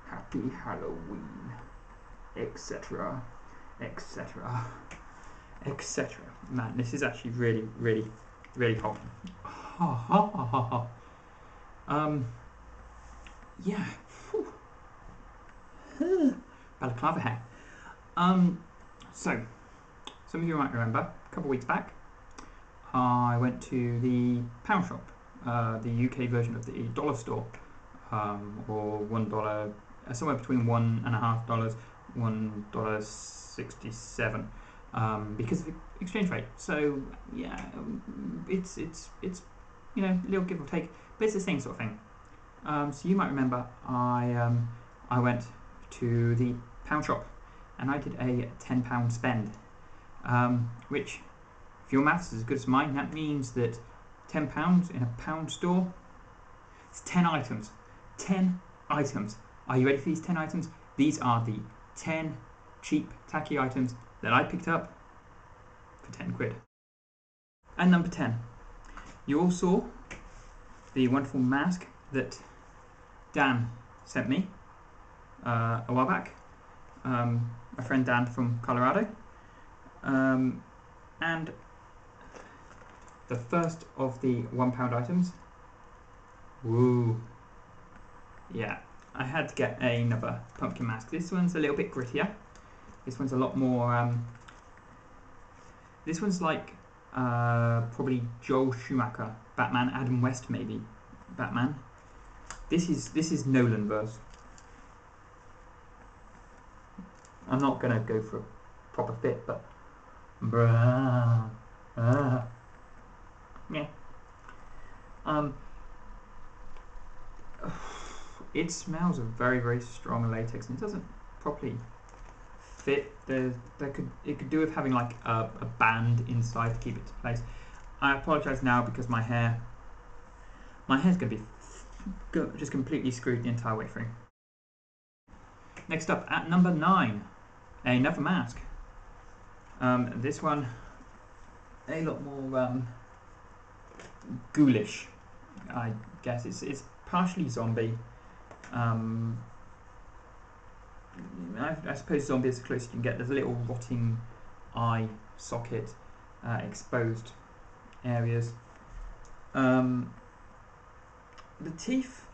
Happy Halloween, etc., etc., etc. Man, this is actually really, really, really hot. Yeah. Balaclava hair. So, some of you might remember, a couple of weeks back, I went to the pound shop, the UK version of the dollar store, or $1, somewhere between $1.50, $1.67, because of the exchange rate. So yeah, it's you know, a little give or take, but it's the same sort of thing. So you might remember I went to the pound shop and I did a £10 spend, which, if your maths is as good as mine, that means that £10 in a pound store, it's 10 items. 10 items. Are you ready for these 10 items? These are the 10 cheap, tacky items that I picked up for 10 quid. And number 10, you all saw the wonderful mask that Dan sent me a while back. My friend Dan from Colorado. And the first of the £1 items. Woo. Yeah, I had to get another pumpkin mask. This one's a little bit grittier. This one's a lot more. This one's like probably Joel Schumacher, Batman, Adam West maybe, Batman. This is Nolan verse. I'm not gonna go for a proper fit, but yeah. It smells of very, very strong latex, and it doesn't properly fit. It could do with having like a band inside to keep it to place. I apologise now because my hair's going to be just completely screwed the entire way through. Next up, at number 9, another mask. This one a lot more ghoulish, I guess. It's partially zombie. I suppose zombie is the closest you can get. There's a little rotting eye socket, exposed areas. The teeth,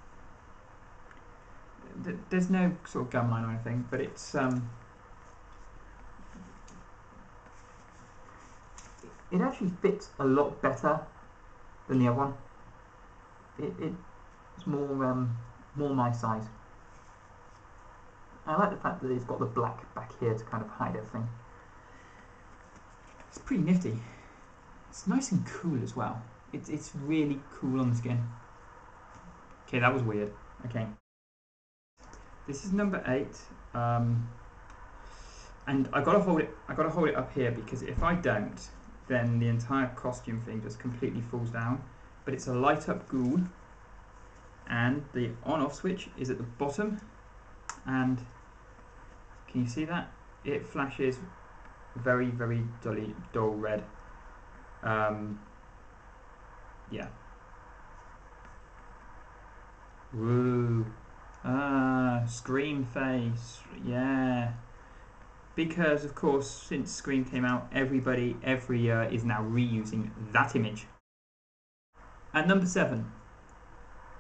there's no sort of gum line or anything, but it's it actually fits a lot better than the other one. It's more my size. I like the fact that it's got the black back here to kind of hide everything. It's pretty nifty. It's nice and cool as well. It's really cool on the skin. Okay, that was weird. Okay. This is number 8. And I gotta hold it up here, because if I don't, then the entire costume thing just completely falls down. But it's a light up ghoul, and the on off switch is at the bottom, and can you see that? It flashes very, very dull red. Yeah. Woo. Scream face. Yeah. Because, of course, since Scream came out, everybody, every year, is now reusing that image. At number 7,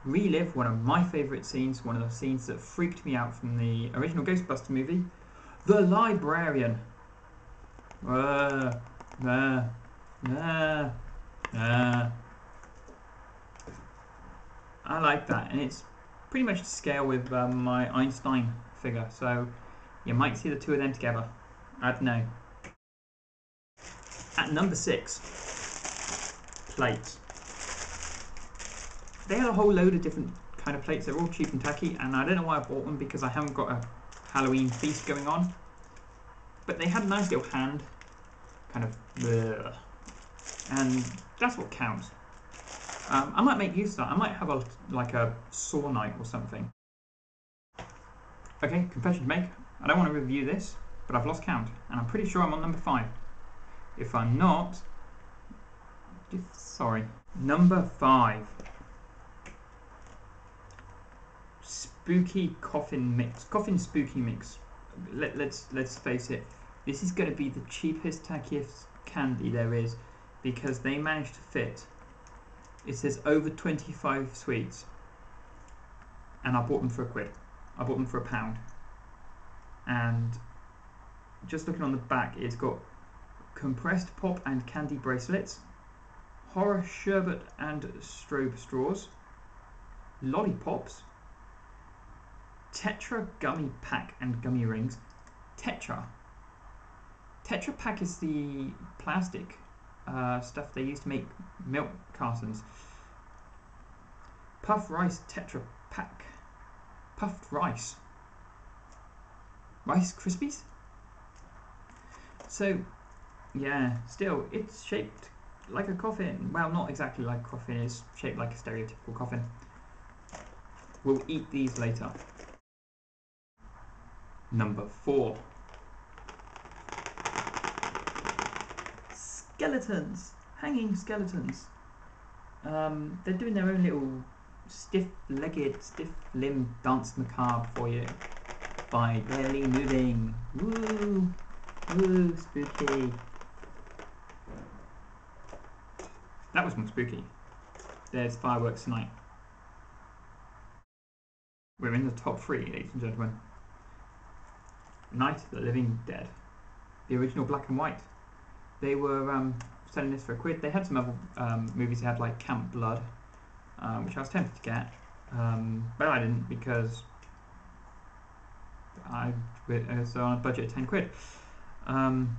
relive one of my favourite scenes, one of the scenes that freaked me out from the original Ghostbuster movie, The Librarian. I like that, and it's pretty much to scale with my Einstein figure, so you might see the two of them together. I don't know. At number 6, plates. They had a whole load of different kind of plates. They're all cheap and tacky, and I don't know why I bought them, because I haven't got a Halloween feast going on. But they had a nice little hand, kind of, and that's what counts. I might make use of that. I might have a saw night or something. Okay, confession to make. I don't want to review this, but I've lost count, and I'm pretty sure I'm on number 5. If I'm not, sorry. Number 5. spooky coffin mix, coffin spooky mix. Let's face it, this is going to be the cheapest, tackiest candy there is, because they managed to fit. It says over 25 sweets, and I bought them for £1. I bought them for £1, and just looking on the back, it's got compressed pop and candy bracelets, horror sherbet and strobe straws, lollipops, Tetra gummy pack and gummy rings. Tetra Pack is the plastic stuff they use to make milk cartons. Puffed rice Tetra Pack. Puffed rice. Rice Krispies? So, yeah, still, it's shaped like a coffin. Well, not exactly like a coffin, it's shaped like a stereotypical coffin. We'll eat these later. Number 4. Skeletons. Hanging skeletons. They're doing their own little stiff-legged, stiff-limbed dance macabre for you by barely moving. Woo! Woo! Spooky. That was more spooky. There's fireworks tonight. We're in the top 3, ladies and gentlemen. Night of the Living Dead. The original black and white. They were selling this for £1. They had some other movies. They had like Camp Blood, which I was tempted to get, but I didn't because I was on a budget of £10.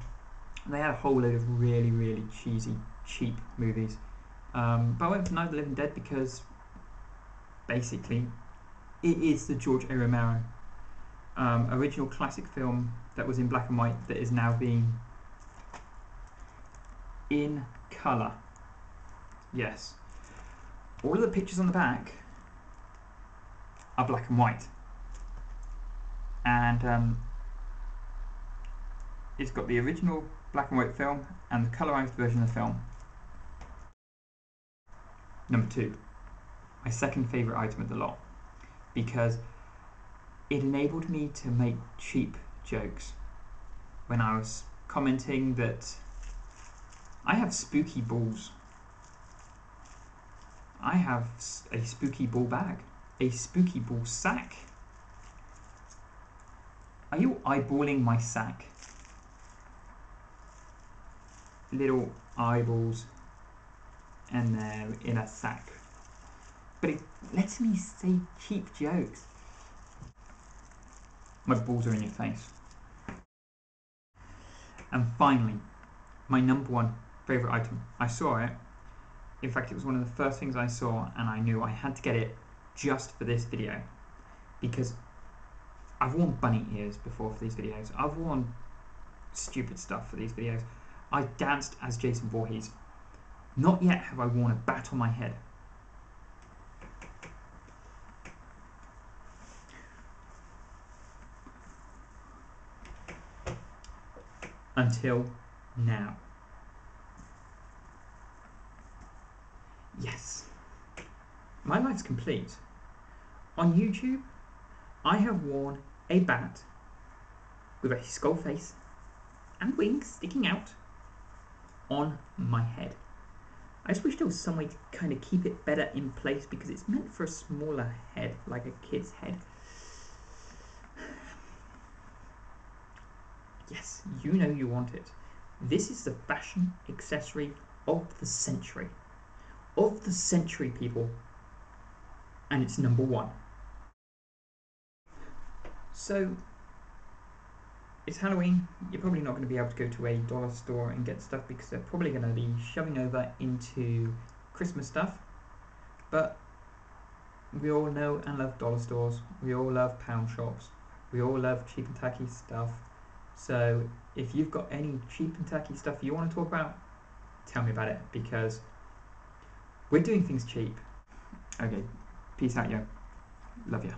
They had a whole load of really, really cheesy, cheap movies. But I went for Night of the Living Dead because basically it is the George A. Romero original classic film that was in black and white that is now being in colour. Yes. All of the pictures on the back are black and white. And it's got the original black and white film and the colourised version of the film. Number 2. My second favourite item of the lot. Because it enabled me to make cheap jokes. When I was commenting that I have spooky balls. I have a spooky ball bag. A spooky ball sack. Are you eyeballing my sack? Little eyeballs, and they're in a sack. But it lets me say cheap jokes. My balls are in your face. And finally, my number 1 favourite item. I saw it. In fact, it was one of the first things I saw, and I knew I had to get it just for this video. Because I've worn bunny ears before for these videos. I've worn stupid stuff for these videos. I danced as Jason Voorhees. Not yet have I worn a bat on my head. Until now. Yes. My life's complete. On YouTube, I have worn a bat with a skull face and wings sticking out on my head. I just wish there was some way to kind of keep it better in place because it's meant for a smaller head, like a kid's head. Yes, you know you want it. This is the fashion accessory of the century. Of the century, people. And it's number 1. So, it's Halloween. You're probably not going to be able to go to a dollar store and get stuff because they're probably going to be shoving over into Christmas stuff. But we all know and love dollar stores. We all love pound shops. We all love cheap and tacky stuff. So if you've got any cheap and tacky stuff you want to talk about, tell me about it because we're doing things cheap. Okay, peace out, yo. Love ya.